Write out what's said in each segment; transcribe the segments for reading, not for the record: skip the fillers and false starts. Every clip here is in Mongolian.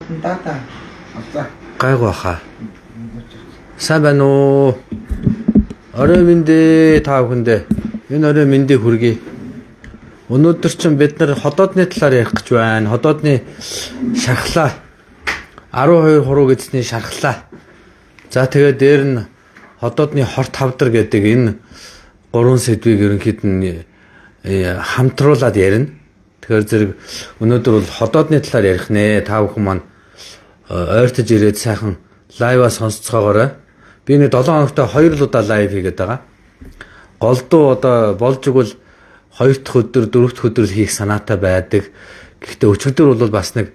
Тата. Гайгүй баха. Сайн байна уу? Орой мэндэ та бүхэндээ. Энэ орой мэндийг хүргэе. Өнөөдөр чинь бид нар ходоодны талаар ярих гэж байна. Ходоодны шархлаа. 12 хуруу гэсний шархлаа. За тэгээд дээр нь ходоодны хорт хавдар гэдэг энэ гурван сэдвийг ерөнхийд нь хамтруулаад ярина. Тэгэхээр зэрэг өнөөдөр бол ходоодны талаар ярих нэ. Та бүхэн маань ойртож ирээд сайхан лайва сонсцоогоорой. Би нэг 7 хоногт 2 л удаа лайв хийгээд байгаа. Голдуу одоо болж игэл 2 дахь өдөр 4 дахь өдөр хийх санаатай байдаг. Гэхдээ өчигдөр бол бас нэг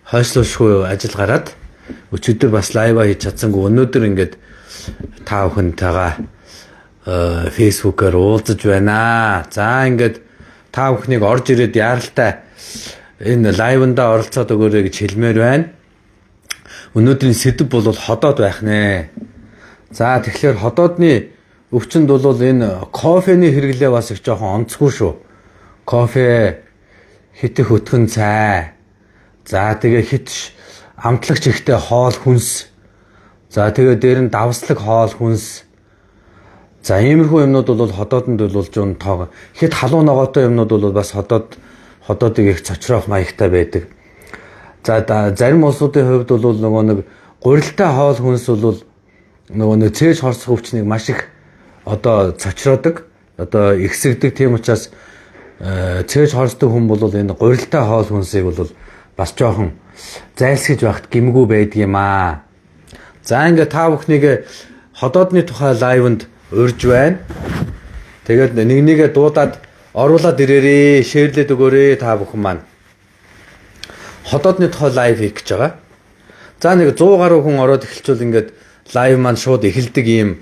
хойшлуулшгүй ажил гараад өчигдөр бас лайва хийж чадсангүй. Өнөөдөр ингээд та бүхэнтэйгээ фэйсбүүкээр уулзаж байна. За ингээд та бүхнийг орж ирээд яаралтай энэ лайвнда оролцоод өгөөрэй гэж хэлмээр байна. Өнөөдрийн сэдв бол ходоод байх нэ. За тэгэхээр ходоодны өвчнөд бол энэ кофений хэрэглээ бас их жоохон онцгүй шүү. Кофе хитэх өтгөн цай. За тэгээ хит амтлагч ихтэй хоол хүнс. За тэгээ дээр нь давслаг хоол хүнс. За иймэрхүү юмнууд бол ходоодонд болж уун тоог. Хит халуун ногоотой юмнууд бол бас ходоодыг их цочрох маягтай байдаг. За зарим улсуудын хувьд бол нөгөө нэг гурилтай хоол хүнс бол нөгөө нэг цээж хорсох өвчнийг маш их одоо цочроодог, одоо ихсэгдэг. Тийм учраас цээж хорсдог хүн бол энэ гурилтай хоол хүнсийг бол бас жоохон зайлсхийж байхад гэмгүй байдаг юм аа. За ингээд та бүхнийг ходоодны тухай лайвнд урьж байна. Тэгээд нэгээ дуудаад оруулаад ирээрээ, шеэрлээд өгөөрэй та бүхэн маань. Ходоодны тухай лайв хийх гэж байгаа. За нэг 100 гаруй хүн ороод эхэлчихвэл ингээд лайв маань шууд эхэлдэг юм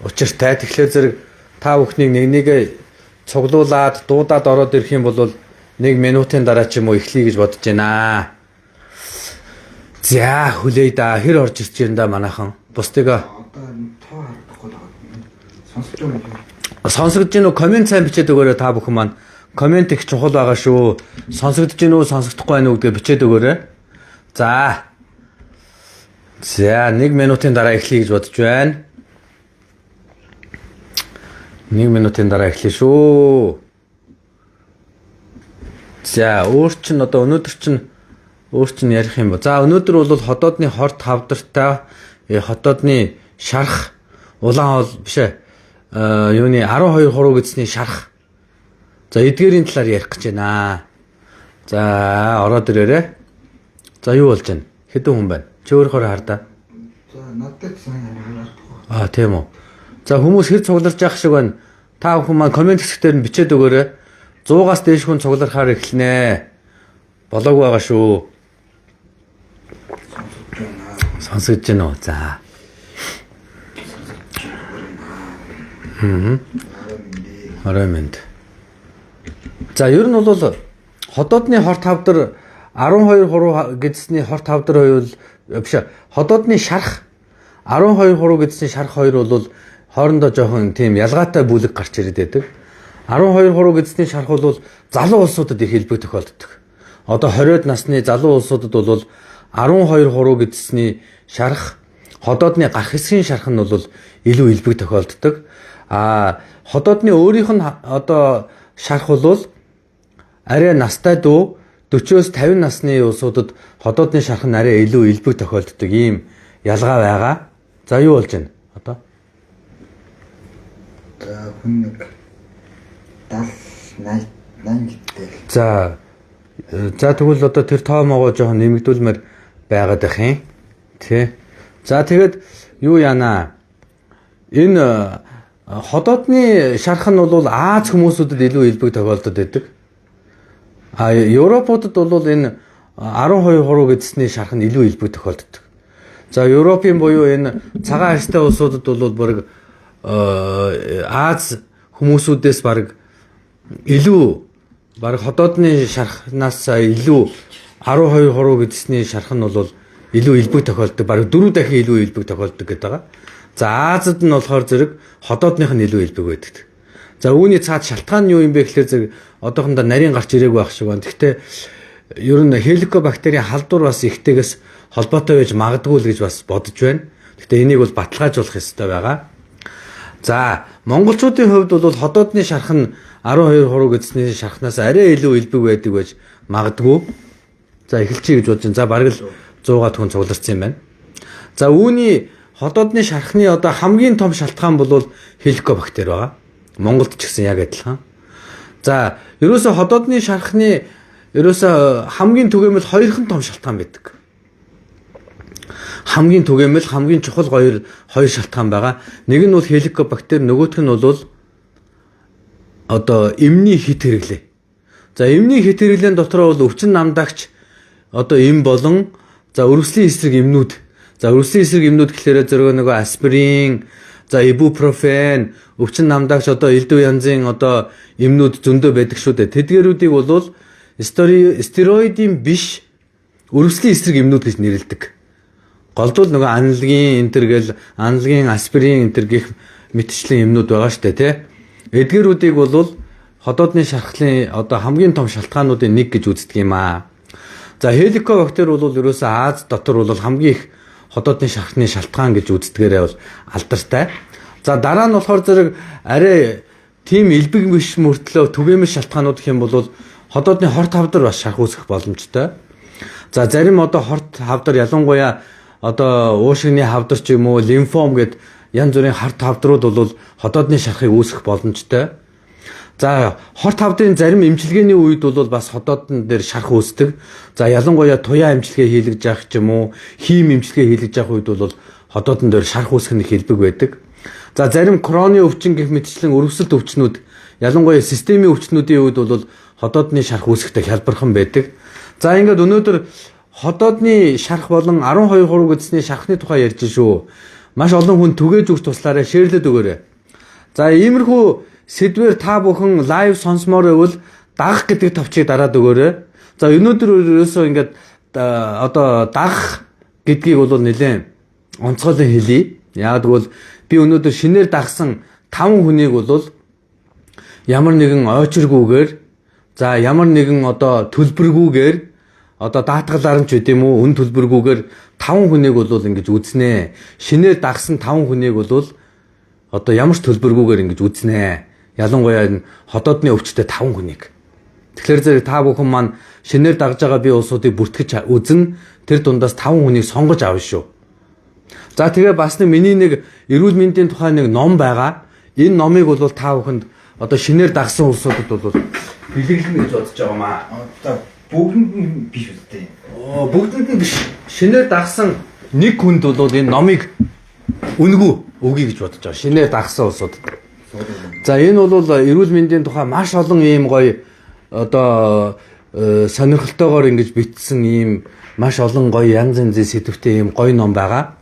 учиртай. Тэгэхээр зэрэг та бүхнийг нэгээ цуглуулад дуудаад ороод ирэх юм бол 1 минутын дараа ч юм уу эхлэе гэж бодож байна. За хүлээе да. Хэр орж ирж байна да манайхан. Бусдыг сонсогдож гин үү? Комент сайн бичээд өгөөрэй та бүхэн маань. Комент их чухал байгаа шүү. Сонсогдож гин үү, сонсогдохгүй байна уу гэдгээ бичээд өгөөрэй. За 1 минутын дараа эхлэе гэж бодож байна. 1 минутын дараа эхлэе шүү. За өнөөдөр чинь ярих юм ба. За өнөөдөр бол ходоодны хорт хавдартай ходоодны шарх улаан хоол биш ээ. Юуны 12 хуруу гэсний шарх. За эдгээрийн талаар ярих гэж байна. За ороод ирээрэй. За юу болж байна? Хэдэн хүн байна? Чи өөрөөр хардаа. За надад сайн харагдах. Тийм үү. За хүмүүс хэр цугларч явах шиг байна. Та бүхэн маань комент хэсгээр нь бичээд өгөөрэй. 100-аас дээш хүн цуглархаар эхэлнэ. Болоог байгаа шүү. Сонсогдож байна уу? За. Орой мэнд. За ер нь бол ходоодны хорт хавдар 12 хуруу гэдсний хорт хавдар хоёул биш ходоодны шарх 12 хуруу гэдсний шарх хоёр бол хоорондоо жоохон тийм ялгаатай бүлэг гарч ирээд байдаг. 12 хуруу гэдсний шарх бол залуу улсуудад их хэлбэг тохиолддог. Одоо 20-од насны залуу улсуудад бол 12 хуруу гэдсний шарх ходоодны гарах хэсгийн шарх нь бол илүү хэлбэг тохиолддог. Ходоодны өөрийнх нь одоо шарх бол арай настай дүү 40-оос 50 насны улсуудад ходоодны шарх нь арай илүү элбэг тохиолддог ийм ялгаа байгаа. За юу болж байна одоо? Хүн нэг 70 80 гэдэг. За тэгвэл одоо тэр тоомоогоо жоохон нэмэгдүүлмээр байгаад байх юм. Тэ. За тэгээд юу яана? Энэ ходоодны шарх нь бол Аз хүмүүсүүдэд илүү элбэг тохиолдод байдаг. Европуудад бол энэ 12 хуруу гэдсний шарх нь илүү элбэг тохиолддог. За Европын буюу энэ цагаан арьстай улсуудад бол баг Аз хүмүүсүүдээс баг илүү баг ходоодны шархнаас илүү 12 хуруу гэдсний шарх нь бол илүү элбэг тохиолддог. Баг 4 дахин илүү элбэг тохиолддог гэдэг байгаа. За Азад нь болохоор зэрэг ходоодных нь илүү элбэг байдаг. За үүний цаад шалтгаан нь юу юм бэ гэхээр зэрэг одоохондоо нарийн гарч ирээгүй байх шиг байна. Гэхдээ ер нь хеликобактерийн халдвар бас ихтэйгээс холбоотой байж магадгүй л гэж бас бодож байна. Гэхдээ энийг бол баталгаажуулах ёстой байгаа. За, монголчуудын хувьд бол ходоодны шарх нь 12 хуруу гэсний шархнаас арай илүү элбэг байдаг байж магадгүй. За, эхэлчихье гэж бодож байна. За, бараг л 100-аад хүн цугларсан юм байна. За, үүний ходоодны шархны одоо хамгийн том шалтгаан бол хеликобактер байгаа. Монголд ч гэсэн яг адилхан. За, ерөөсө ходоодны шархны ерөөсө хамгийн түгээмэл хоёрхан том шалтгаан байдаг. Хамгийн түгээмэл хамгийн чухал хоёр шалтгаан байгаа. Нэг нь бол хеликобактер, нөгөөх нь бол одоо эмний хит хэрэглээ. За, эмний хит хэрэглээний дотор бол өвчин намдагч одоо эм болон за өргөслийн эсрэг эмнүүд. За, өргөслийн эсрэг эмнүүд гэхээр зөргөө нөгөө аспирин, за ибупрофен, өвчин намдагч одоо элдв янзын одоо эмнүүд зөндөө байдаг шүү дээ. Тэдгээрүүдийг бол стероидын биш өргөслийн эсрэг эмнүүд гэж нэрлэдэг. Голдвол нөгөө аналгийн энтер гэл аналгийн аспирин энтер гэх мэтчлэн эмнүүд байгаа шүү дээ, тий. Эдгээрүүдийг бол ходоодны шархлын одоо хамгийн том шалтгаануудын нэг гэж үздэг юм аа. За, хеликобактер бол ерөөсөө Аз дотор бол хамгийн их ходоодны шархны шалтгаан гэж үздэгээрээ бол алдартай. За, дараа нь болохоор зэрэг арай тийм элбэг биш мөртлөө түгээмэл шалтгаанууд гэх юм бол ходоодны хорт хавдар бас шарх үүсгэх боломжтой. За, зарим одоо хорт хавдар ялангуяа одоо уушигны хавдар ч юм уу, лимфом гэд янз бүрийн хорт хавдрууд бол ходоодны шархыг үүсгэх боломжтой. За, хорт хавдрын зарим эмчилгээний үед бол бас ходоодн дээр шарх үүсдэг. За, ялангуяа туяа эмчилгээ хийлгэж явах ч юм уу, хим эмчилгээ хийлгэж явах үед бол ходоодн дээр шарх үүсгэх нь хэлбэг байдаг. За, зарим кроны өвчин гэх мэтчлэн өргөсөлт өвчнүүд, ялангуяа системийн өвчнүүдийн үед бол ходоодны шарх үүсгэхтэй хялбархан байдаг. За, ингээд өнөөдөр ходоодны шарх болон 12 хуруу гэсний шархны тухай ярьж шүү. Маш олон хүн түгээж өгч туслаарай, шеэрлээд өгөөрэй. За, иймэрхүү сэдвээр та бүхэн лайв сонсомоор байвал дагах гэдэг товчийг дараад өгөөрэй. За, өнөөдөр ерөөсөө ингээд одоо дагах гэдгийг бол нэлээд онцгойлон хэлье. Яг тэгвэл би өнөөдөр шинээр дагсан 5 хүнийг бол ямар нэгэн ойчиргүйгээр, за ямар нэгэн одоо төлбөргүйгээр, одоо даатгалаар нь ч гэдэм үү, үн төлбөргүйгээр 5 хүнийг бол ингэж үзнэ. Шинээр дагсан 5 хүнийг бол одоо ямар ч төлбөргүйгээр ингэж үзнэ. Ялангуяа энэ ходоодны өвчтөй 5 хүнийг. Тэгэхээр зэрэг та бүхэн маань шинээр дагж байгаа бие улсуудыг бүртгэж үзэн тэр дундаас 5 хүнийг сонгож авна шүү. За, тэгээ бас миний нэг эрүүл мэндийн тухай нэг ном байгаа. Энэ номыг бол та бүхэнд одоо шинээр дагсан улсуудад бол бэлэглэнэ гэж бодож байгаа маа. Одоо бүгдэнд нь биш үстэй. Бүгдэнд нь биш. Шинээр дагсан нэг хүнд бол энэ номыг үнгүү өгье гэж бодож байгаа. Шинээр дагсан улсуудад. За, энэ бол эрүүл мэндийн тухай маш олон ийм гоё одоо сонирхолтойгоор ингэж бичсэн ийм маш олон гоё янз янзын сэдвтэй ийм гоё ном байгаа.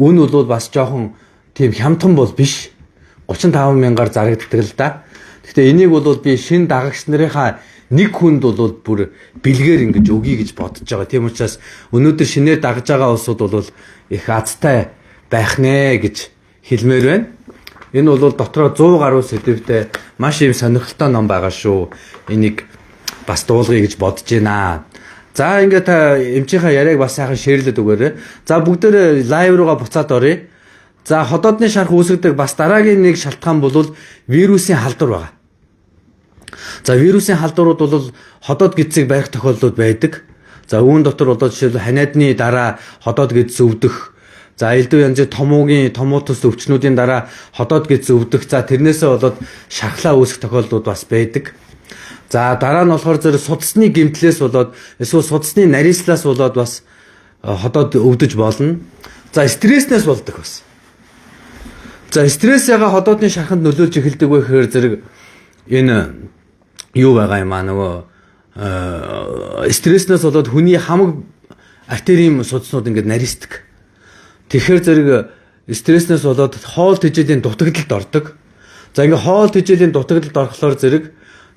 Үн бол бас жоохон тийм хямдхан бол биш. 35 мянгаар зарагддаг л да. Гэхдээ энийг бол би шин дагагч нарынхаа нэг хүнд бол бүр бэлгээр ингэж өгье гэж бодож байгаа. Тийм учраас өнөөдөр шинээр дагж байгаа улсууд бол их азтай байх нэ гэж хэлмээр байна. Энэ бол дотроо 100 гаруй сэдвтэй маш юм сонирхолтой ном байгаа шүү. Энийг бас дуулгая гэж бодож байна. За, ингээд та эмчийнхаа яриаг бас сайхан шеэрлээд өгөөрэй. За, бүгдээрээ лайв руугаа буцаад оръё. За, ходоодны шарх үүсгдэг бас дараагийн нэг шалтгаан бол вирусын халдвар байгаа. За, вирусын халдварууд бол ходоод гидсийг барих тохиолдлууд байдаг. За, үүн дотор одоо жишээл ханиадны дараа ходоод гидс өвдөх, за элдв янзын томоотос өвчнүүдийн дараа ходоод гидс өвдөх, за тэрнээсээ болоод шархлаа үүсэх тохиолдлууд бас байдаг. За, дараа нь болохоор зэрэг судасны гэмтлээс болоод эсвэл судасны нарийслаас болоод бас ходоод өвдөж болно. За, стресснээс болдог бас. За, стресс яга ходоодны шарханд нөлөөлж эхэлдэг вэ гэхээр зэрэг энэ юу байгаа юм аа, нөгөө стресснээс болоод хүний хамаг артерийн судаснууд ингээд нарийсдаг. Тэгэхээр зэрэг стресснээс болоод хоол тэжээлийн дутагдалд ордог. За, ингээд хоол тэжээлийн дутагдалд орохлоор зэрэг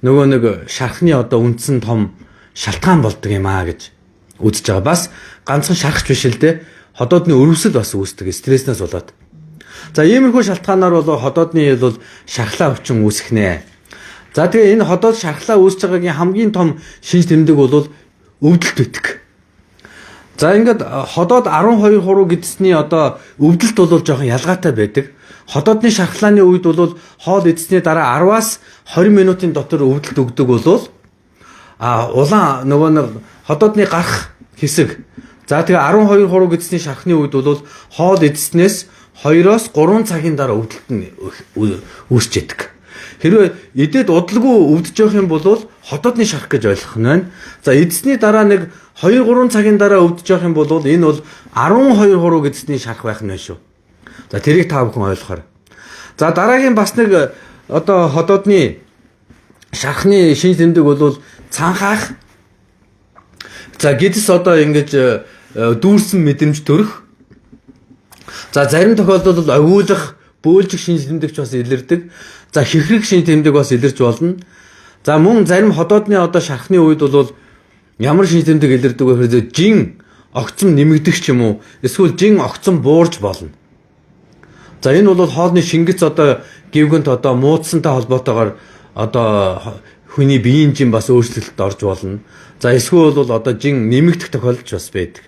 нөгөө нэг шархны одоо үндсэн том шалтгаан болдог юм аа гэж үзэж байгаа. Бас ганцхан шархч биш л дээ. Ходоодны өрөвсөл бас үүсдэг стресснээс болоод. За, иймэрхүү шалтгаанаар бол ходоодны бол шархлаа өвчин үүсэх нэ. За, тэгээ энэ ходоод шархлаа үүсэж байгаагийн хамгийн том шинж тэмдэг бол өвдөлт байдаг. За ингээд ходоод 12 хуруу гэдэсний одоо өвдөлт бол жоохон ялгаатай байдаг. Ходоодны шархлааны үед бол хоол эдсний дараа 10-аас 20 минутын дотор өвдөлт өгдөг болвол улаан нөгөө нэг ходоодны гарах хэсэг. За тэгээ 12 хуруу гэдэсний шархны үед бол хоол эдснээс 2-оос 3 цагийн дараа өвдөлт нь үүсч яадаг. Хэрвээ эдэд удалгүй өвдөж явах юм бол ходоодны шарх гэж ойлгох нь байна. За эдсний дараа нэг 2-3 цагийн дараа өвдөж явах юм бол энэ бол 12 хуруу гэдэсний шарх байх нь байна шүү. За тэрийг та бүхэн ойлгохоор. За дараагийн бас нэг одоо ходоодны шархны шинж тэмдэг бол цанхаах. За гэдэс одоо ингэж дүүрсэн мэдрэмж төрөх. За зарим тохиолдолд агуулах, бөөлжих шинж тэмдэгч бас илэрдэг. За хихрэх шинж тэмдэг бас илэрч болно. За мөн зарим ходоодны одоо шархны үед бол ямар шинж тэмдэг илэрдэг вэ гэхээр жин огцом нэмэгдэх ч юм уу, эсвэл жин огцом буурж болно. За энэ бол хоолны шингэц одоо гівгэнт одоо муудсантай холбоотойгоор одоо хүний биеийн жин бас өөрчлөлтөд орж болно. За эсвэл бол одоо жин нэмэгдэх тохиолдол бас байдаг.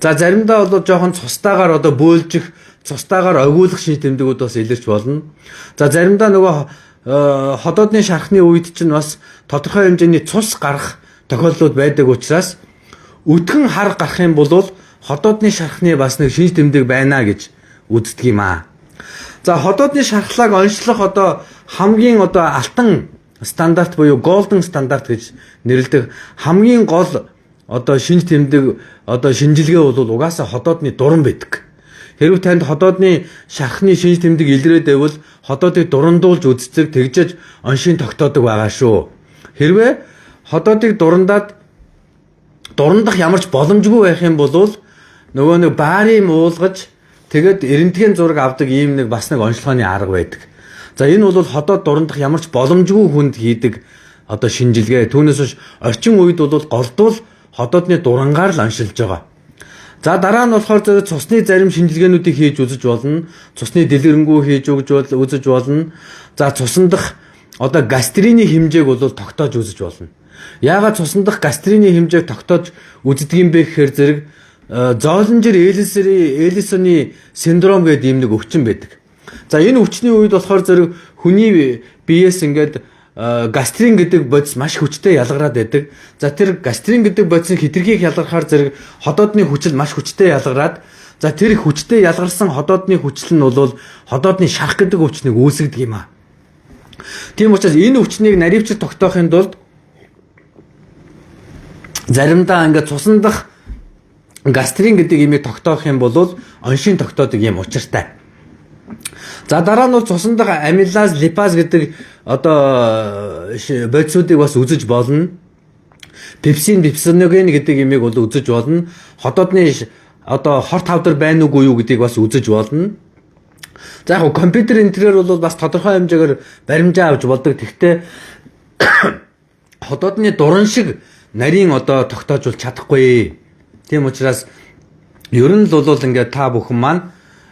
За заримдаа бол жоохон цустаагаар одоо бөөлжих, цустаагаар агуулах шинж тэмдэгүүд бас илэрч болно. За заримдаа нөгөө ходоодны шархны үед чинь бас тодорхой хэмжээний цус гарах тохиолдлууд байдаг учраас өтгөн хар гарах юм бол ходоодны шархны бас нэг шинж тэмдэг байна гэж үздэг юм аа. За ходоодны шархлааг онцлох одоо хамгийн одоо алтан стандарт буюу голден стандарт гэж нэрлэдэг хамгийн гол одоо шинж тэмдэг одоо шинжилгээ бол угаасаа ходоодны дуран байдаг. Хэрвээ танд ходоодны шархны шинж тэмдэг илрээд байвал ходоодыг дурандуулж үздэг, тэгжэж оншийн тогтоодог байгаа шүү. Хэрвээ ходоодыг дурандах ямар ч боломжгүй байх юм бол нөгөө нэг баарийн уулгаж тэгээд эрентгийн зураг авдаг ийм нэг бас нэг онцлогооны арга байдаг. За энэ бол ходоод дурандах ямар ч боломжгүй хүнд хийдэг одоо шинжилгээ. Түүнээс биш орчин үед бол голдвол ходоодны дурангаар л оншилж байгаа. За дараа нь болохоор цусны зарим шинжилгээнүүдийг хийж үзэж болно. Цусны дэлгэрэнгүй хийж үзэж болно. За цусандах одоо гастрины хэмжээг бол тогтоож үзэж болно. Яагаад цусандах гастрины хэмжээг тогтоож үздэг юм бэ гэхээр зэрэг Зоолинжер Эллисоны синдром гэдэг юм нэг өвчин байдаг. За энэ өвчний үед болохоор зэрэг хүний биеэс ингээд гастрин гэдэг бодис маш хүчтэй ялгараад байдаг. За тэр гастрин гэдэг бодисын хэтэрхийг ялгархаар зэрэг ходоодны хүчил маш хүчтэй ялгараад за тэр хүчтэй ялгарсан ходоодны хүчил нь бол ходоодны шарх гэдэг өвчнийг үүсгэдэг юм аа. Тийм учраас энэ өвчнийг наривчилж тогтоохын тулд заримдаа ингээд цусандах гастрин гэдэг имийг тогтоох юм бол оншийн тогтоодог юм учиртай. За дараа нь цусандах амилаз, липаз гэдэг одоо бодисуудыг бас үзэж болно. Пепсин, пепсиноген гэдэг имийг бол үзэж болно. Ходоодны одоо хорт хавдар байна уугүй юу гэдгийг бас үзэж болно. За яг компьютер интерьер бол бас тодорхой хэмжээгээр баримжаа авч болдог. Тэгвэл ходоодны дуран шиг нарийн одоо тогтоож чадахгүй. Тийм учраас ер нь л бол ингээд та бүхэн маань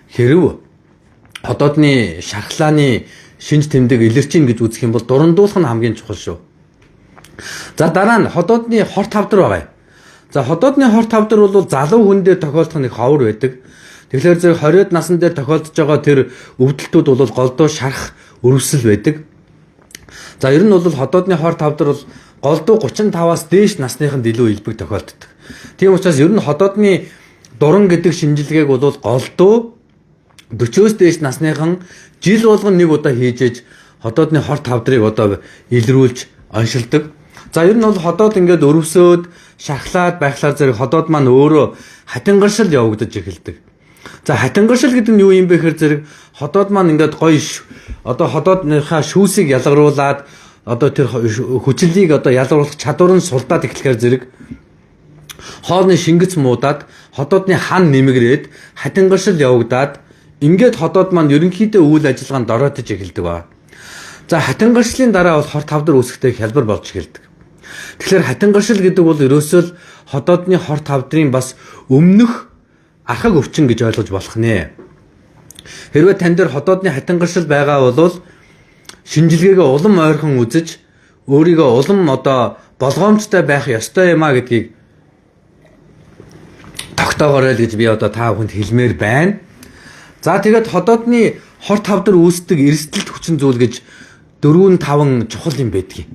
хэрв ходоодны шархлааны шинж тэмдэг илэрч ийн гэж үзэх юм бол дурандуулах нь хамгийн чухал шүү. За дараа нь ходоодны хорт хавдар байгаа. За ходоодны хорт хавдар бол залуу хүн дээр тохиолдох нэг ховор байдаг. Тэгэхээр зэрэг 20-од насн дээр тохиолдож байгаа тэр өвдөлтүүд бол голдуу шарх өрөвсөл байдаг. За ер нь бол ходоодны хорт хавдар бол голдуу 35-аас дээш насныханд илүү илбэг тохиолддог. Тийм учраас ер нь ходоодны дуран гэдэг шинжилгээг бол голдуу 40-оос дээш насныхан жил болгон нэг удаа хийж ходоодны хорт хавдрыг одоо илрүүлж оншилдог. За ер нь бол ходоод ингээд өрөвсөөд шархлаад байхлаар зэрэг ходоод маань өөрөө хатингаршил явагдаж эхэлдэг. За хатингаршил гэдэг нь юу юм бэ гэхээр зэрэг ходоод маань ингээд гоё одоо ходоодныхаа шүүсийг ялгаруулад одоо тэр хүчлийг одоо ялгаруулах чадвар нь сулдаад эхлэхээр зэрэг хоолны шингэц муудаад ходоодны хан нэмэгрээд хатингаршил явагдаад ингээд ходоод маань ерөнхийдөө үйл ажиллагаанд ороодож эхэлдэг ба. За хатингаршлын дараа бол хорт хавдар үүсгэхтэй хялбар болж эхэлдэг. Тэгэхээр хатингаршил гэдэг бол ерөөсөө л ходоодны хорт хавдрын бас өмнөх архаг өвчин гэж ойлгож болох нэ. Хэрвээ тань дээр ходоодны хатингаршил байгаа бол шинжилгээгээ улам ойрхон үзэж өөрийгөө улам одоо болгоомжтой байх ёстой юм а гэдгийг тогтоогоорой гэж би одоо та бүхэнд хэлмээр байна. За тэгээд ходоодны хор тавдар үүсдэг эрсдэлт хүчин зүйл гэж 4-5 чухал юм байдгийг.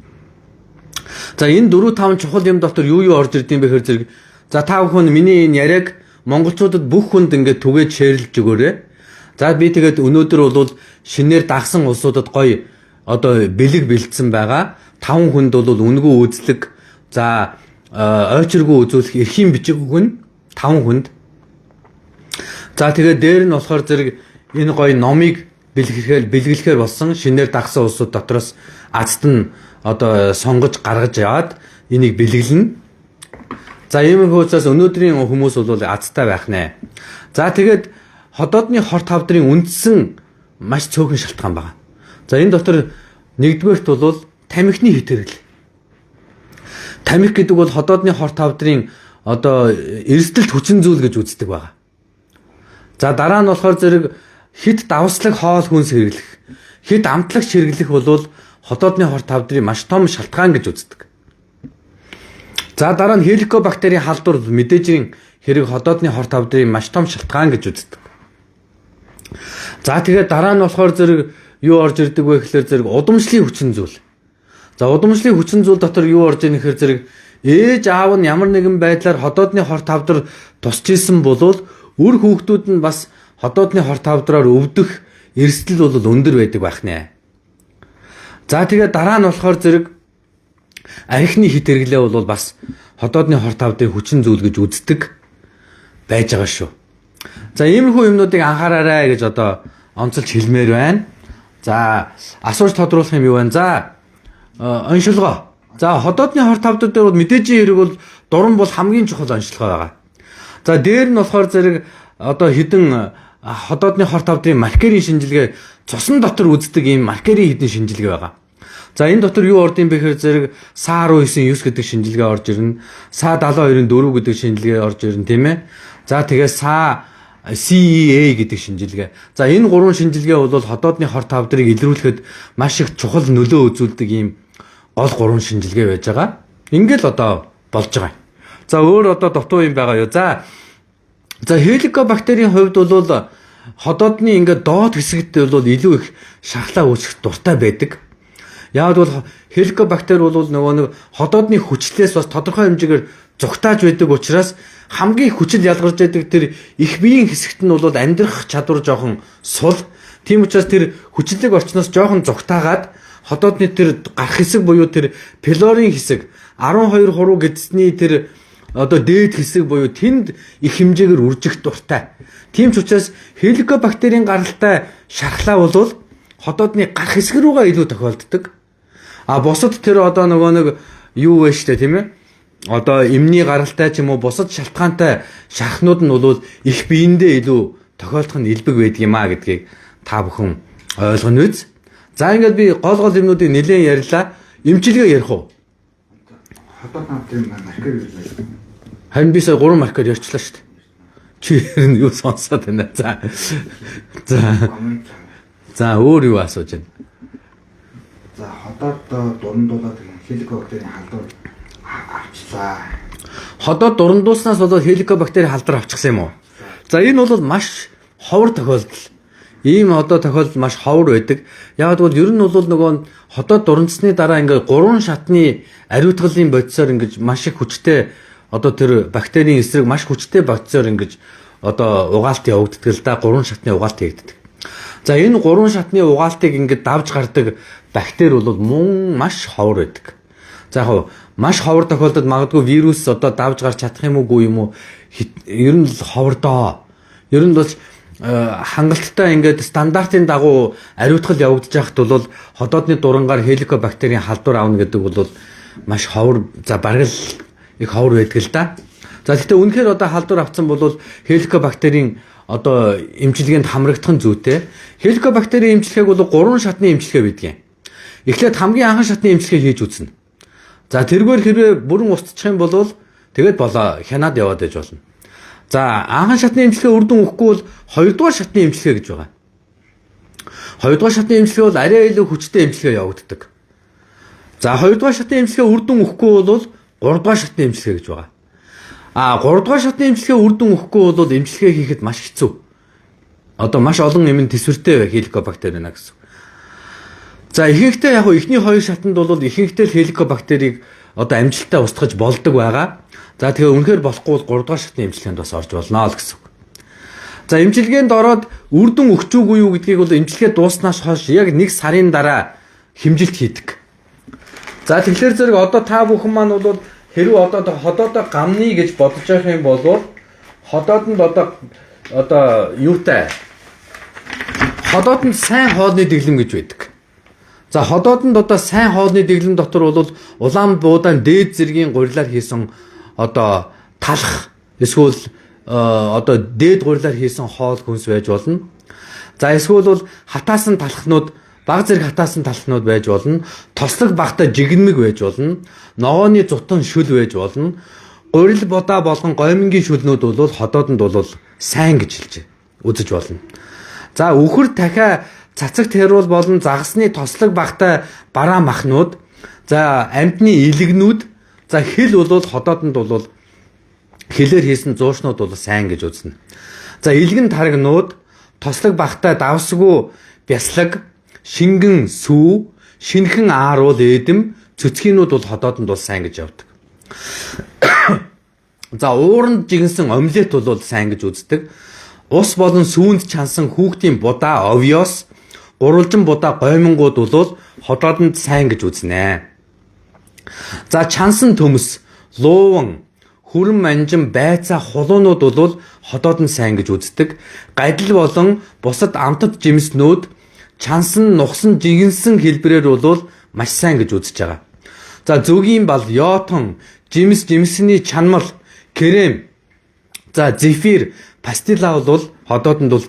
За энэ 4-5 чухал юм дотор юу орж ирд юм бэ гэхээр зэрэг за та бүхэн миний энэ яриаг монголчуудад бүх хүнд ингээд түгээд шеэрлж өгөөрэй. За би тэгээд өнөөдөр бол шинээр дагсан улсуудад гоё одоо бэлэг бэлдсэн байгаа. 5 хүнд бол үнгүү үзлэг за ойчиргүй үзүүлэх эрхийн бичиг өгнө 5 хүнд. За тэгээд дээр нь болохоор зэрэг энэ гоё номыг бэлгэлэхээр болсон шинээр дагсан улсууд дотроос азд нь одоо сонгож гаргаж яваад энийг бэлгэлнэ. За ийм хөөцөөс өнөөдрийн хүмүүс бол азтай байх нэ. За тэгээд ходоодны хор тавдрын үндсэн маш цөөхөн шалтгаан байна. За энэ дотор нэгдүгээрт бол тамхины хит хэрэглээ. Тамхи гэдэг бол ходоодны хор тавдрын одоо эрсдэлт хүчин зүйл гэж үздэг байгаа. За дараа нь болохоор зэрэг хит давслаг хоол хүнс хэрэглэх, хит амтлагч хэрэглэх бол ходоодны хор тавдрын маш том шалтгаан гэж үздэг. За дараа нь хеликобактерийн халдвар мэдээжийн хэрэг ходоодны хор тавдрын маш том шалтгаан гэж үздэг. За тэгээд дараа нь болохоор зэрэг юу орж ирдэг вэ гэхээр зэрэг удамшлын хүчин зүйл. За удамшлын хүчин зүйл дотор юу орж ийн гэхээр зэрэг ээж аав нь ямар нэгэн байдлаар ходоодны хор тавдар тусч исэн болвол үр хүүхдүүд нь бас ходоодны хор тавдраар өвдөх эрсдэл бол өндөр байдаг байх нэ. За тэгээд дараа нь болохоор зэрэг архины хит хэрэглээ бол бас ходоодны хор тавдрын хүчин зүйл гэж үздэг байж байгаа шүү. За иймэрхүү юмнуудыг анхаараарай гэж одоо онцолж хэлмээр байна. За асууж тодруулах юм юу вэ? За оншилгоо. За ходоодны хор тавдар дээр бол мэдээжийн хэрэг бол дуран бол хамгийн чухал оншилгоо байгаа. За дээр нь болохоор зэрэг одоо хідэн ходоодны хор тавдрын маркерийн шинжилгээ цусан дотор үздэг ийм маркерийн хідэн шинжилгээ байгаа. За энэ дотор юу орд юм бэ гэхээр зэрэг SA19 гэдэг шинжилгээ орж ирнэ. SA72-4 гэдэг шинжилгээ орж ирнэ, тийм ээ. За тэгээ CEA гэдэг шинжилгээ. За энэ гурван шинжилгээ бол ходоодны хор тавдрыг илрүүлэхэд маш их чухал нөлөө үзүүлдэг ийм гол гурван шинжилгээ байж байгаа. Ингээл одоо болж байгаа. За өөр одоо дутуу юм байгаа юу? За хеликобактерийн хувьд бол ходоодны ингээд доод хэсэгт бол илүү их шархлаа үүсгэх дуртай байдаг. Яг бол хеликобактер бол нөгөө нэг ходоодны хүчлээс бас тодорхой хэмжээгээр зүгтааж байдаг учраас хамгийн хүчил ялгарч байдаг тэр их биеийн хэсэгт нь бол амьдрах чадвар жоохон сул. Тийм учраас тэр хүчлэг орчноос жоохон зүгтаагаад ходоодны тэр гарах хэсэг буюу тэр пилорийн хэсэг 12 хуруу гэдсний тэр одоо дээд хэсэг буюу тэнд их хэмжээгээр үржих дуртай. Тийм ч учраас хеликобактерийн гаралтай шархлаа бол ходоодны гарах хэсэг рүүгээ илүү тохиолддог. А бусад тэр одоо нөгөө нэг юу вэ штэ тийм ээ? Одоо эмний гаралтай ч юм уу бусад шалтгаантай шархнууд нь бол их биендээ илүү тохиолдох нь илбэг байдаг юм а гэдгийг та бүхэн ойлгоно үз. За ингээд би гол юмнуудыг нэлээд ярьлаа. Эмчилгээ ярих уу? Ходоод тавдрын маркер юу? Харин би сая 3 маркер ярьчлаа штэ. Чи ер нь юу сонсоод байна? За өөр юу асууж байна? За ходоод дурандуулаад хеликобактерийн халдвар авчлаа. Ходоод дурандуулснаас болоод хеликобактерийн халдвар авчихсан юм уу? За энэ бол маш ховор тохиолдол. Ийм одоо тохиолдол маш ховор байдаг. Яг бол ер нь бол нөгөө ходоод дурандсны дараа ингээд 3 шатны ариутгалын бодисоор ингээд маш их хүчтэй одоо тэр бактерийн эсрэг маш хүчтэй бодисоор ингээд одоо угаалт явагддаг л да 3 шатны угаалт хийгддэг. За энэ 3 шатны угаалтыг ингээд давж гардаг бактери бол мөн маш ховор байдаг. За яг маш ховор тохиолдолд магадгүй вирус одоо давж гарч чадах юм уугүй юм уу? Ер нь л ховор доо. Ер нь бол хангалттай ингээд стандартын дагуу ариутгал явагдаж байхад бол ходоодны дурангаар хеликобактерийн халдвар авна гэдэг бол маш ховор за бараг л их ховор байдаг л да. За гэхдээ үнэхээр одоо халдвар авсан бол хеликобактерийн одоо эмчилгээнд хамрагдах нь зүйтэй. Хеликобактерийн эмчилгээг бол 3 шатны эмчилгээ байдаг юм. Эхлээд хамгийн анхан шатны эмчилгээ хийж үзнэ. За тэргээр хэрвээ бүрэн устчих юм бол тэгээд болоо хянаад яваад иж болно. За анхан шатны эмчилгээ үр дүн өгөхгүй бол 2 дугаар шатны эмчилгээ гэж байгаа. 2 дугаар шатны эмчилгээ бол арай илүү хүчтэй эмчилгээ явагддаг. За 2 дугаар шатны эмчилгээ үр дүн өгөхгүй бол 3 дугаар шатны эмчилгээ гэж байгаа. 3 дугаар шатны эмчилгээ үр дүн өгөхгүй бол эмчилгээ хийхэд маш хэцүү. Одоо маш олон эмийн төсвөртэй хеликобактер байна гэсэн. За ихэнхдээ яг ихний 2 шатанд бол ихэнхдээ л хеликобактерийг одоо амжилттай устгаж болдог байгаа. За тэгэхээр үнэхээр болохгүй бол 3 дугаар шатны эмчилгээнд бас орж болно л гэсэн. За эмчилгээнд ороод үр дүн өгч үгүй юу гэдгийг бол эмчилгээ дууснаас хойш яг 1 сарын дараа хэмжилт хийдэг. За тэгэхээр зэрэг одоо та бүхэн маань бол хэрвээ одоо ходоодоо гамны гэж бодож байх юм бол ходоодонд одоо юутай ходоодонд сайн хоолны дэглэм гэж байдаг. За ходоодонд одоо сайн хоолны дэглэм дотор бол улаан буудаан дээд зэргийн гурилаар хийсэн одоо талах эсвэл одоо дээд гурилаар хийсэн хоол хүнс байж болно. За эсвэл бол хатаасан талхнууд баг зэрэг хатаасан талхнууд байж болно. Тослог багтаа жигнэмэг байж болно. Ногооны зутан шүл байж болно. Гурил бодаа болгон гомингийн шүлнүүд бол ходоодонд бол сайн гэж хэлж үзэж болно. За үхэр дахиа цацагт хэруул болон загасны тослог багтаа бараа махнууд, за амьтны илэгнүүд, за хэл бол ходоодонд бол хэлээр хийсэн зуушнууд бол сайн гэж үзнэ. За илгэн таргнууд, тослог багтаа давсгүй бяслаг, шингэн сүү, шинхэн ааруул эдэм, цөцгийнүүд бол ходоодонд бол сайн гэж явдаг. За ууранд жигэнсэн омлет бол сайн гэж үздэг. Ус болон сүүнд чансан хүүхдийн будаа овёс, гурвалжин будаа гоймингууд бол ходоодонд сайн гэж үзнэ. За чансан төмс, лууван, хүрэн манжин байцаа хулуунууд бол ходоодонд сайн гэж үздэг. Гадил болон бусад амтд жимснүүд чансан нухсан жигэнсэн хэлбэрээр бол маш сайн гэж үзэж байгаа. За зөгийн бал, йотон, жимсний чанмал, крем, за зефир, пастила бол ходоодонд бол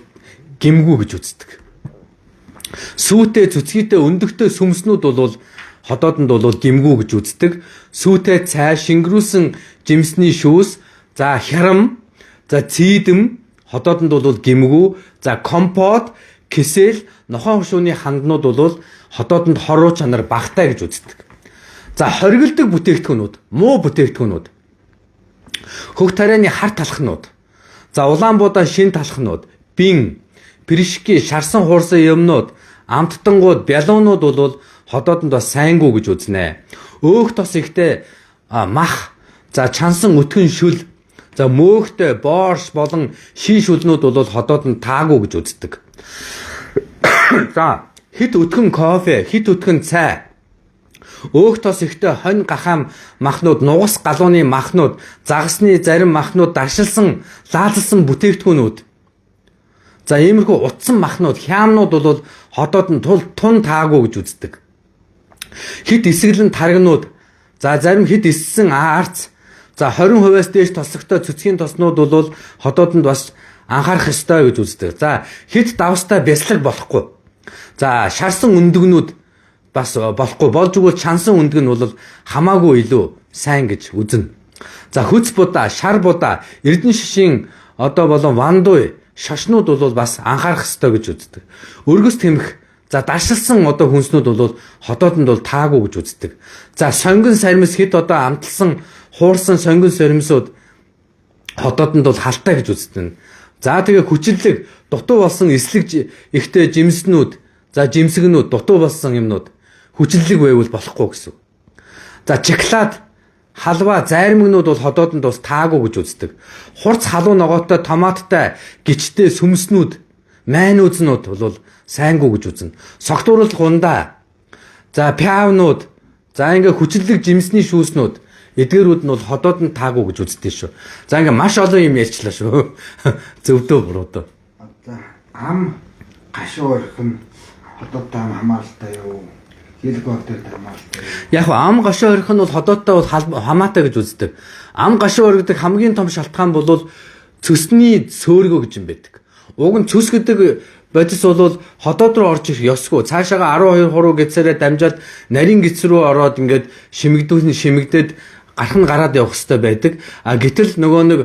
гимгүү гэж үздэг. Сүүтэй, цүцгийтэй, өндөгтэй сүмснүүд бол ходоодонд бол гимгүү гэж үздэг. Сүүтэй цай, шингэрүүлсэн жимсний шүүс, за хярам, за цийдэм ходоодонд бол гимгүү, за компот, кисэл, нохоо хушууны ханднууд бол ходоодонд хоруу чанар багтай гэж үздэг. За хоригддаг бүтээгдэхүүнүүд, муу бүтээгдэхүүнүүд. Хөх тарианы хар талхнууд, за улаан буудаа шин талхнууд, бин, пришки, шарсан хуурсан юмнууд, амттангууд, бялуунууд бол ходоодонд бас сайнгүй гэж үзнэ. Өөх тос ихтэй мах, за чансан өтгөн шүл, за мөөхтэй боорш болон ший шүлнүүд бол ходоодонд таагүй гэж үздэг. За хит өтгөн кофе, хит өтгөн цай, өөх тос ихтэй хонь гахаам махнууд, нугас галууны махнууд, загасны зарим махнууд, даршилсан, лаалсан бүтээгдэхүүнүүд. За иймэрхүү утсан махнууд, хяамнууд бол ходоодонд тун таагүй гэж үздэг. Хит эсгэлэн таргнууд, за зарим хит эссэн арц, за 20%-аас дээш тослогтой цэцгийн тоснууд бол ходоодонд бас анхаарах ёстой гэж үздэг. За хит давстай бяслаг болохгүй. За шарсан өндөгнүүд бас болохгүй. Болж өгвөл чансан өндөг нь бол хамаагүй илүү сайн гэж үзнэ. За хөц будаа, шар будаа, эрдэн шишийн одоо болон вандуй, шашнууд бол бас анхаарах ёстой гэж үздэг. Өргөс тэмх, за даршилсан одоо хүнснүүд бол ходоодонд бол таагүй гэж үздэг. За сонгон сармис хит одоо амталсан, хуурсан сонгон сармисууд ходоодонд бол халтай гэж үздэг. За тэгээ хүчлэг, дутуу болсон эслэг ихтэй жимснүүд, за жимсгнүүд, дутуу болсон юмнууд хүчлэг байвал болохгүй гэсэн. За шоколад, халва, зайрмагнууд бол ходоодонд бас таагүй гэж үздэг. Хурц халуун ногоотой, томаттай, гिचтэй сүмснүүд, майнуузнууд бол сайнгүй гэж үзнэ. Согтуурал гундаа, за пиавнууд, за ингээ хүчлэг жимсний шүүснүүд, эдгээрүүд нь бол ходоодонд таагүй гэж үздэг шүү. За ингээ маш олон юм ярьчлаа шүү. Зөвдөө буруудаа. Одоо ам гашуу өрхөн ходоодтой хамааралтай юу? Хеликобактертэй хамааралтай. Яг ам гашуу өрх нь бол ходоодтой бол хамаатай гэж үздэг. Ам гашуу өргөдөг хамгийн том шалтгаан бол цөсний сөөргөө гэж юм байдаг. Уг нь цөс гэдэг бодис бол ходоод руу орж ирэх ёсгүй. Цаашаага 12 хуруу гэцээрээ дамжаад нарийн гиц рүү ороод ингээд шимэгдээд гараад явах хэрэгтэй байдаг. А гэтэл нөгөө нэг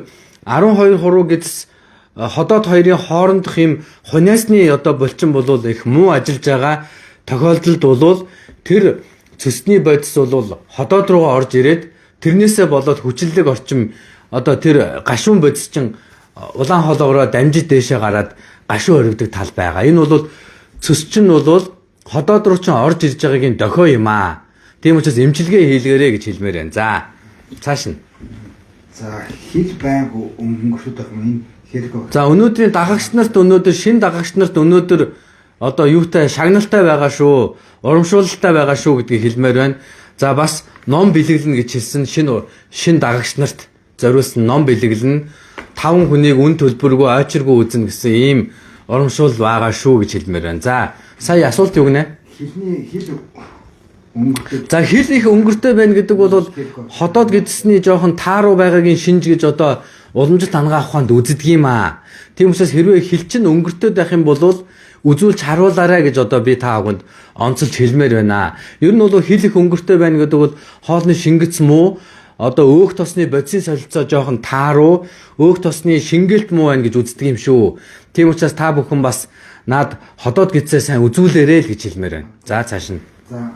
12 хуруу гэц ходоод хоёрын хоорондох юм хуниасны одоо булчин бол их муу ажиллаж байгаа тохиолдолд бол тэр цэсний бодис бол ходоод руугаа орж ирээд тэрнээсээ болоод хүчлэг орчим одоо тэр гашуун бодис чинь улаан хоолоогоор дамжиж дээшээ гараад гашуун өргөдөг тал байгаа. Энэ бол цэс чинь бол ходоод руу чинь орж ирж байгаагийн дохио юм аа. Тийм учраас эмчилгээ хийлгээрэй гэж хэлмээр байна. За цааш нь. За хил байнга өнгөрөхөд байх юм энэ хэрэг. За өнөөдрийн дагагч нарт шинэ дагагч нарт одоо юутай шагналтай байгаа шүү, урамшуулалтай байгаа шүү гэдгийг хэлмээр байна. За бас ном бэлэглэнэ гэж хэлсэн шинэ дагагч нарт зориулсан ном бэлэглэнэ 5 хүнийг үн төлбөргүй ойчиргүй үзнэ гэсэн ийм урамшуул байгаа шүү гэж хэлмээр байна. За сая асуулт юу гинэ? Хил өнгөртөө. За хил их өнгөртөө байна гэдэг бол ходоод гэдсний жоохон тааруу байгаагийн шинж гэж одоо уламжлалт хангаа ухаанд үздэг юм аа. Тийм учраас хэрвээ хил чинь өнгөртөө байх юм бол үзүүлж харуулаарай гэж одоо би та бүхэнд онцолж хэлмээр байна. Ер нь бол хил их өнгөртөө байна гэдэг бол хоолны шингэц муу, одоо өөх тосны бодисын солилцоо жоохон тааруу, өөх тосны шингэлт муу байна гэж үздэг юм шүү. Тийм учраас та бүхэн бас над ходоод гэдсээ сайн үзүүлээрэй л гэж хэлмээр байна. За цааш нь. За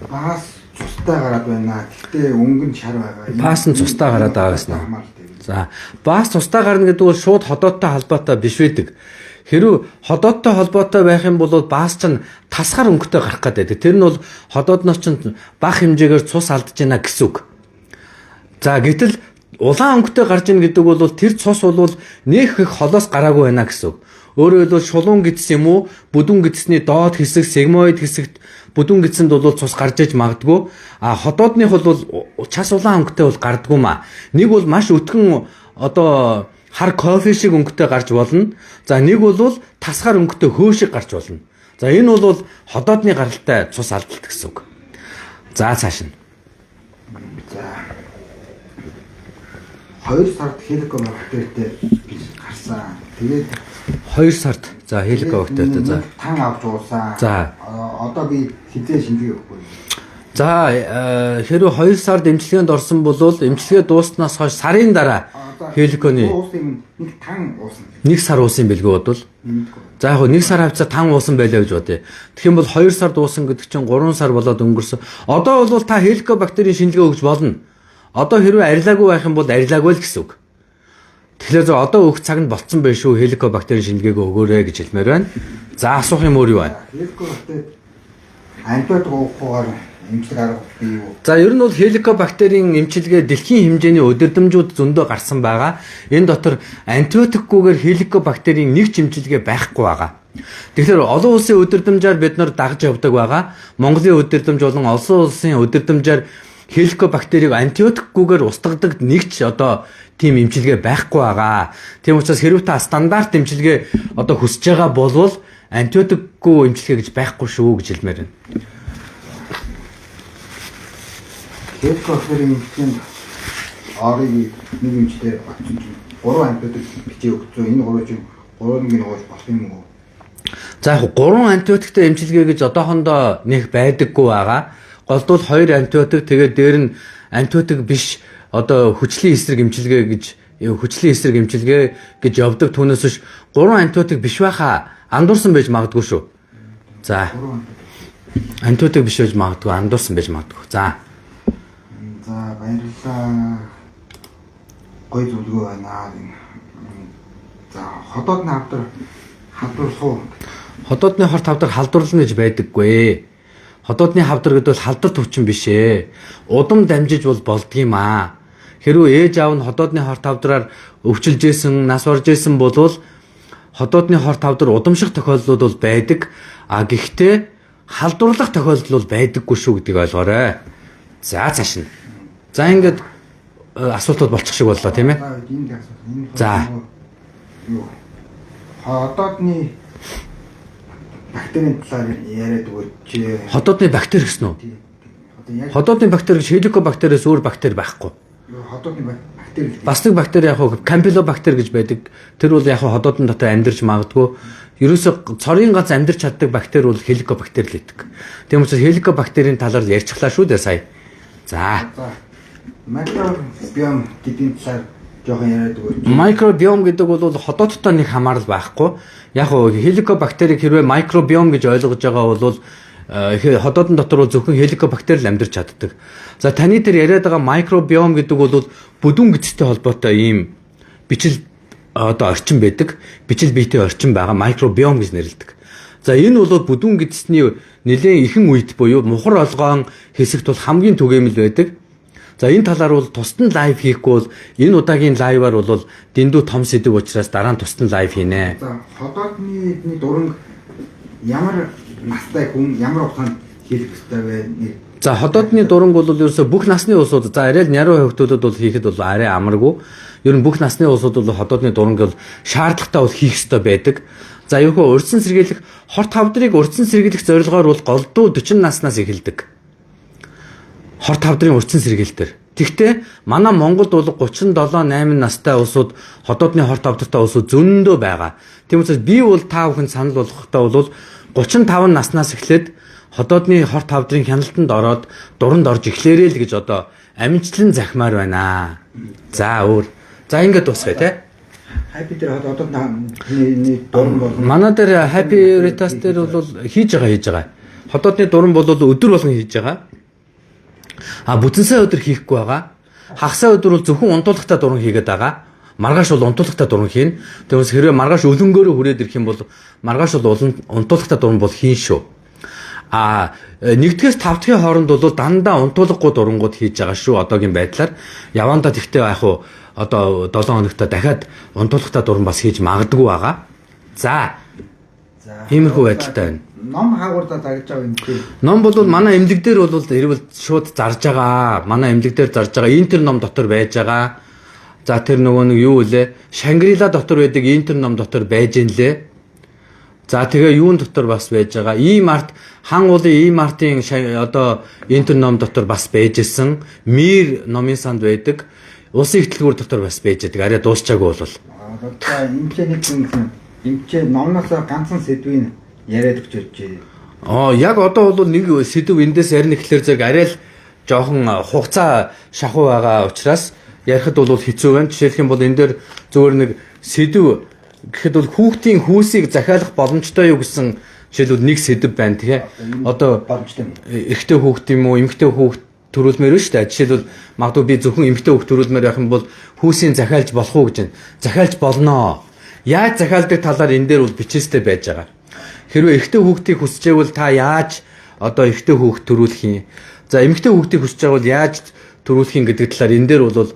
пас цустай гараад байна. Гэхдээ өнгөн шар байгаа. Пас нь цустай гараад байгаа гэсэн үү? За бас цустай гарна гэдэг бол шууд ходоодтой холбоотой биш байдаг. Хэрвээ ходоодтой холбоотой байх юм бол бас ч тасгаар өнгөтэй гарах гэдэг. Тэр нь бол ходоодноос ч бага хэмжээгээр цус алдж байна гэсэн үг. За гэтэл улаан өнгөтэй гарч ийн гэдэг бол тэр цус бол нэг их холоос гараагүй байна гэсэн үг. Өөрөөр хэлбэл шулуун гидс юм уу, бүдүүн гидсний доод хэсэг, сегмоид хэсэгт бүдүүн гидсэнд бол цус гарч иж магадгүй. А ходоодных бол час улаан өнгөтэй бол гардгүй маа. Нэг бол маш өтгөн одоо хар кофе шиг өнгөтэй гарч болно. За нэг бол тасгаар өнгөтэй хөө шиг гарч болно. За энэ бол ходоодны гаралтай цус алдалт гэсэн үг. За цааш нь. За 2 сард хеликобактертэй гарсан. Тэгээд 2 сард за хеликобактертэй за тан авч уусан. За одоо би хизээ шингээ өгөхгүй. За хэрвээ 2 сард эмчилгээнд орсон бол эмчилгээ дууснаас хойш сарын дараа хеликоны нэг тан уусан. 1 сар уусан бэлгүй бодвол. За яг 1 сар хавцаа тан уусан байлаа гэж бодъё. Тэгэх юм бол 2 сард уусан гэдэг чинь 3 сар болоод өнгөрсөн. Одоо бол та хеликобактерийн шинжилгээ өгч болно. Одоо хэрвээ арилаагүй байх юм бол арилаагүй л гэсэн үг. Тэгэхээр одоо өгөх цаг нь болцсон байх шүү. Хеликобактерийн шинжилгээг өгөөрэй гэж хэлмээр байна. За асуух юм өөр юу байна? Хеликобактер антибиотик уугахгүйгээр эмчилгээ арга бий юу? За ер нь бол хеликобактерийн эмчилгээ дэлхийн хэмжээний удирдамжууд зөндөө гарсан байгаа. Энэ дотор антибиотикгүйгээр хеликобактерийн нэг ч эмчилгээ байхгүй байгаа. Тэгэхээр олон улсын удирдамжаар бид нар дагж явдаг байгаа. Монголын удирдамж болон олон улсын удирдамжаар хеликобактерийг антибиотикгүйгээр устгадаг нэг ч одоо тийм эмчилгээ байхгүй байгаа. Тийм учраас хэрвээ та стандарт эмчилгээ одоо хүсэж байгаа бол антибиотикгүй эмчилгээ гэж байхгүй шүү гэж хэлмээр байна. Хеликобактерийн эмчилгээнд орыг нэг эмчилгээ очсон чинь 3 антибиотик бичээ өгсөн. Энэ 3 чинь 3-ыг ууж болох юм уу? За яг 3 антибиотиктэй эмчилгээ гэж одоохондоо нэг байдаггүй байгаа. Голдвол 2 антибиотик тэгээд дээр нь антибиотик биш одоо хүчлийн эсрэг эмчилгээ гэж явдаг түүнээс биш 3 антибиотик биш байхаа андуурсан байж магадгүй шүү. За антибиотик биш байж магадгүй андуурсан байж магадгүй. За баярлалаа. Гой зөвлөгөө байна. За ходоодны халдварлах уу? Ходоодны хорт хавдар халдварлана гэж байдаггүй. Ходоодны хавдар гэдэг бол халдвар төвчин биш ээ. Удам дамжиж бол болдгийм аа. Хэрвээ ээж аав нь ходоодны хорт хавдраар өвчилж исэн, нас орж исэн бол ходоодны хорт хавдар удамших тохиолдлууд бол байдаг. А гэхдээ халдварлах тохиолдол бол байдаггүй шүү гэдгийг ойлгоорой. За цааш нь. За ингээд асуултууд болчих шиг боллоо тийм ээ. За. Ходоодны бактерийн талаар яриад өгөөч. Ходоодны бактери гэсэн үү? Ходоодны бактери гэж хеликобактериас өөр бактери байхгүй. Ходоодны бактери. Бас нэг бактери яг кампилобактер гэж байдаг. Тэр бол яг ходоодны дотор амьдарч магадгүй. Ерөөсө цорын ганц амьдарч чаддаг бактери бол хеликобактер л гэдэг. Тийм учраас хеликобактерийн талаар ярьчихлаа шүү дээ сая. За. Микробиом гэдгийн талаар жоохон яриад өгөөч. Микробиом гэдэг бол ходоодтой нэг хамаарал байхгүй. Яг хеликобактерийг хэрвээ микробиом гэж ойлгож байгаа бол Хотоодын дотор бол зөвхөн хеликобактер л амьдарч чаддаг. За таны тэр яриад байгаа микробиом гэдэг бол бүдүүн гэцтэй холбоотой ийм бичил одоо орчин байдаг. Бичил биетэй орчин байгаа микробиом гэж нэрлэдэг. За энэ бол бүдүүн гэцний нэлээд ихэнх үед буюу мухар олгоон хэсэгт бол хамгийн түгээмэл байдаг. За энэ талаар бол тусдан лайв хийхгүй бол энэ удаагийн лайваар бол дэндүү том сэдв учраас дараа нь тусдан лайв хийнэ. За хотоодны дуран ямар настай хүн ямар хугацаанд хийх ёстой вэ? За хотоодны дуран бол ерөөсө бүх насны улсууд за арай л няруу хүүхдүүдэд бол хийхэд бол арай амаргүй. Ер нь бүх насны улсууд бол хотоодны дуранг бол шаардлагатай бол хийх ёстой байдаг. За ерөнхий урьдчилан сэргийлэх хорт хавдрыг урьдчилан сэргийлэх зорилгоор бол голдуу 40 наснаас эхэлдэг. Хорт хавдрын урьдчилан сэргийлэлтэр. Тэгвэл манай Монголд бол 37-8 настай улсууд хотоодны хорт хавдартай улсууд зөндөө байгаа. Тийм учраас би бол та бүхэн санал болгохдоо бол 35 наснаас эхлээд хотоодны хорт хавдрын хяналтанд ороод дуранд орж эхлээрэй л гэж одоо амжилтлан захимаар байна. За өөр. За ингээд дуусгая те. Happy дээр хотоодны дуран бол манай дээр Happy Heritage дээр бол хийж байгаа. Хотоодны дуран бол өдөр болгон хийж байгаа. Бүтэн сая өдөр хийхгүй байгаа. Хагасаа өдөр бол зөвхөн унтуулагтай дуран хийгээд байгаа. Маргааш бол унтуулагтай дуран хийн. Тэгээс хэрвээ маргааш өлөнгөөрөө хүрээд ирэх юм бол маргааш бол унтуулагтай дуран бол хийн шүү. 1-ээс 5 дахь хооронд бол дандаа унтуулаггүй дурангууд хийж байгаа шүү. Одоогийн байдлаар явандаа тэгтээ яг хуу одоо 7 хоногт дахиад унтуулагтай дуран бас хийж магадгүй байгаа. За. Иймэрхүү байдалтай байна. Ном хаагуурдаа зарж байгаа юм чи. Ном бол манай эмнэлэг дээр бол ирвэл шууд зарж байгаа. Манай эмнэлэг дээр зарж байгаа. Интер ном дотор байж байгаа. За тэр нөгөө нэг юу вэ? Шангрила дотор байдаг интер ном дотор байж гэн лээ. За тэгээ юун дотор бас байж байгаа. E-Mart хан уулын E-Mart-ийн одоо интер ном дотор бас байжсэн. Мир номын санд байдаг. Улсын ихтлгүүр дотор бас байж байгаа. Арай дуусчаагүй бол. За эмчээ номноос ганцхан сэдвийн яриад өгч иржээ. Яг одоо бол нэг сэдв эндээс ярих гэхэлэр зэрэг арай л жоохон хугацаа шахуу байгаа учраас ярихад бол хэцүү байна. Жишээлх юм бол энэ дээр зөвөр нэг сэдв гэхэд бол хүүхдийн хүүсийг захиалах боломжтой юу гэсэн жишээлбэл нэг сэдв байна тий. Одоо эрэгтэй хүүхд юм уу, эмэгтэй хүүхд төрүүлмээр байна шүү дээ. Жишээлбэл магадгүй би зөвхөн эмэгтэй хүүхд төрүүлмээр байх юм бол хүүсийг захиалж болох уу гэж байна. Захиалж болноо. Яаж захиалдаг талаар энэ дээр бол бичээстэй байж байгаа. Хэрвээ эрэгтэй хүүхдийг хүсчихвэл та яаж одоо эрэгтэй хүүхд төрүүлэх юм? За эмэгтэй хүүхдийг хүсэж байгаа бол яаж төрүүлэх юм гэдэг талаар энэ дээр бол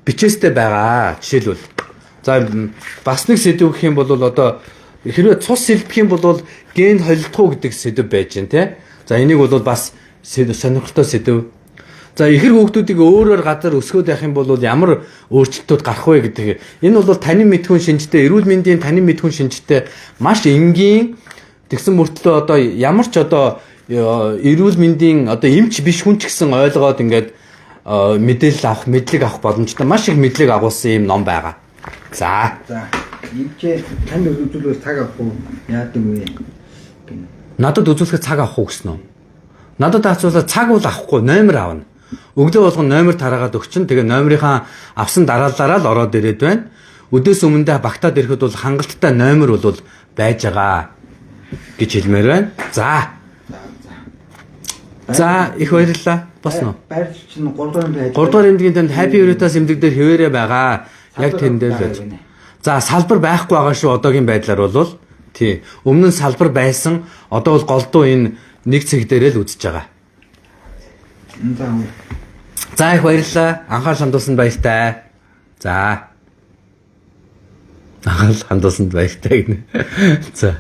бичээстэй байгаа. Жишээлбэл за бас нэг сэдв гэх юм бол одоо хэрвээ цус сэлбэх юм бол ген холилдох гэдэг сэдв байж гэн тий. За энийг бол бас сонирхолтой сэдв. За ихэр хүүхдүүдийг өөрөөр газар өсгөөд явах юм бол ямар өөрчлөлтүүд гарах вэ гэдэг. Энэ бол танин мэдхүн шинжтэй, эрүүл мэндийн танин мэдхүн шинжтэй маш энгийн тэгсэн мөртлөө одоо ямар ч одоо эрүүл мэндийн одоо эмч биш хүн ч гэсэн ойлгоод ингээд мэдээлэл авах, мэдлэг авах боломжтой маш их мэдлэг агуулсан юм ном байгаа. За эмчээ танд үзүүлбэл цаг авах уу? Яадаг вэ? Надад үзүүлэхэд цаг авах уу гэсэн үү? Надад асуулаа цаг бол авахгүй, номер авна. Өглөө болгон номер тараагаад өгчин. Тэгээ номерынхаа авсан дараалалаараа л ороод ирээд байна. Өдөөс өмнөдөө багтаад ирэхэд бол хангалттай номер бол байж байгаа гэж хэлмээр байна. За их баярлалаа. Босно. Баяр чинь 3 дугаар 3 дугаар эмнэлгийн танд Happy Heritage эмнэлэг дээр хэвээрээ байгаа. Яг тэндээ л байж. За салбар байхгүй байгаа шүү одоогийн байдлаар бол. Тий. Өмнө нь салбар байсан. Одоо бол голдуу энэ нэг цэг дээрээ л үзэж байгаа. За их баярлалаа. Анхаарал хандуулсанд баяртай. За. Анхаарал хандуулсанд баяртай гэнэ. За.